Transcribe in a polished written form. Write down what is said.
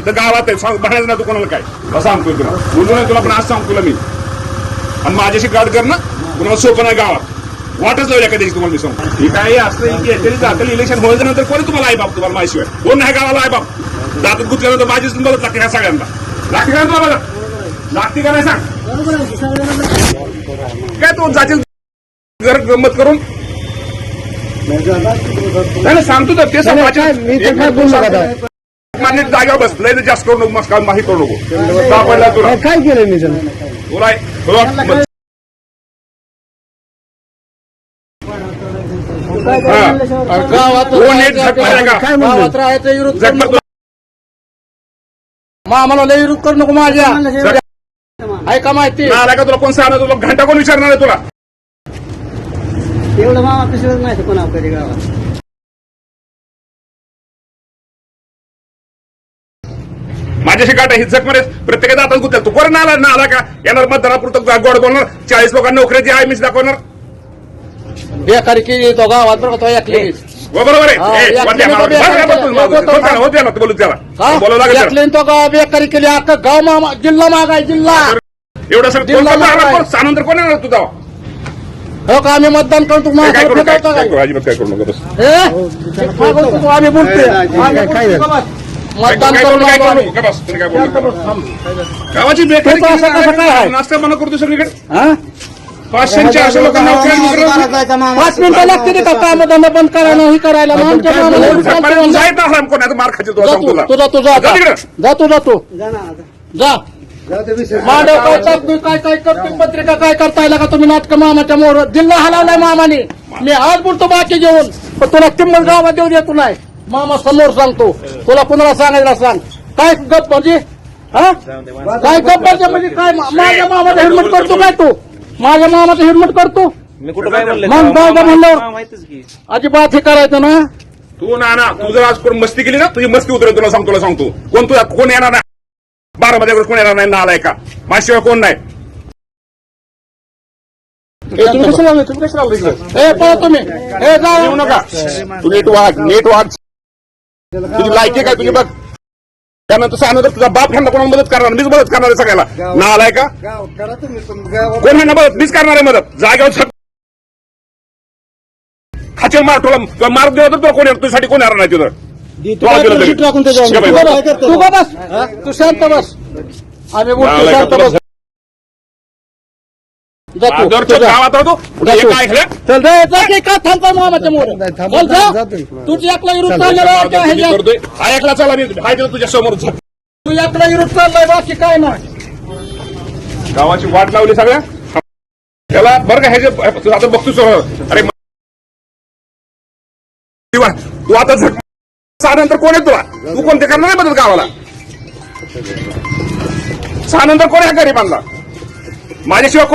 इथं गावात आहे म्हणायचं ना तू कोणाला काय असं सांगतोय तुला बोलू नाही तुला पण आज सांगतो तुला मी आणि माझ्याशी गाड कर ना कुणाला सोपं नाही गावात वाटच लावल्या कधी तुम्हाला मी सांगतो हे काय असतं की जातील इलेक्शन व्हायच्या नंतर कोणी तुम्हाला आई बाप तुम्हाला माहितीशिवाय कोण नाही गावाला आई बाप दातात गुतल्यानंतर माझीच मदत लागते ह्या सगळ्यांना लागते का तुला मदत लागते का नाही सांग काय तू जातील घर गंमत करून नाही सांगतो तर ते मान्य जागेवर बसलंय तर जास्त करू नको मस्त माहिती करू नको तुला काय केलं मी तुला आम्हाला लय विरोध करू नको माझ्या ऐका माहिती आला का तुला कोण सांगणार तुला घंटा कोण विचारणार आहे तुला एवढं मामा पिशवीच माहिती कोणा कधी गावात माझ्याशी गाठ ही जखमध्ये प्रत्येकाचा आता गुत्या तू कोण आला ना आला का येणार मतदानापुरतं गोड बोलणार 40 लोकांना नोकऱ्याची आहे मीच दाखवणार बेकारी केली तो गावात बरं तो ऐकले बरोबर आहे बोलू त्याला बोलावं लागेल तो गाव बेकारी केली अख्खा गाव मामा जिल्हा मागाय जिल्हा एवढं सगळं सानंतर कोण येणार तुझा हो का आम्ही मतदान करतो अजिबात काय करू नको आम्ही बोलतोय मतदान करून गावाची बेकारी नाश्ता बंद करतो सगळीकडे 500-400 लोकांना 5 मिनिटं लागते का काम धंदा बंद करायला ही करायला मार खायचे जातो जा मांडव काय करतो पत्रिका काय करता येईल का तुम्ही नाटक मामाच्या मोर जिल्हा हलवलाय मामाने मी आज बोलतो बाकी घेऊन पण तुला किंमत गावात देऊ देतो नाही मामा समोर सांगतो तुला कुणाला सांगायला सांग काय गप म्हणजे काय गप म्हणजे काय माझ्या मामाचा हेल्मेट करतो काय तू माझ्या मामाचं हेल्मेट करतो मग दादा म्हणलं अजिबात हे करायचं ना तू ना तू जर आज कोण मस्ती केली ना तुझी मस्ती उतरेल तुला सांगतो कोण तुझ्या कोण येणार नाही 12 मध्ये कोण येणार नाही आलाय का माझ्याशिवाय कोण नाही तुम्ही तुम्ही येऊ नका तू नीट वाग तुझी लायकी काय तुझी बघ त्यानंतर सांगतो तुझा बाप ह्यांना कोणाला मदत करणार मीच मदत करणार आहे सगळ्याला ना आलाय का कोण ह्यांना मदत मीच करणार आहे मदत जागेवर खाचे मार तुला मार्ग देऊ तुला कोण तुझ्यासाठी कोण येणार नाही तिथं तू का बस तू शांत बस आम्ही बोलतो शांत बस गावात राहतो काय चल का थांबतो मामाच्या मोर तुझी एकला विरोध चाललेला ऐकला चला मी तुझ्या समोर तू एकला विरोध चाललाय बाकी काय नाही गावाची वाट लावली सगळ्या त्याला बरं का ह्याचे आता बघतोस अरे तू आता नंतर कोण आहे तुला तू कोणते करणार नाही बदल गावाला नंतर कोण आहे गरीबांना माझ्याशिवाय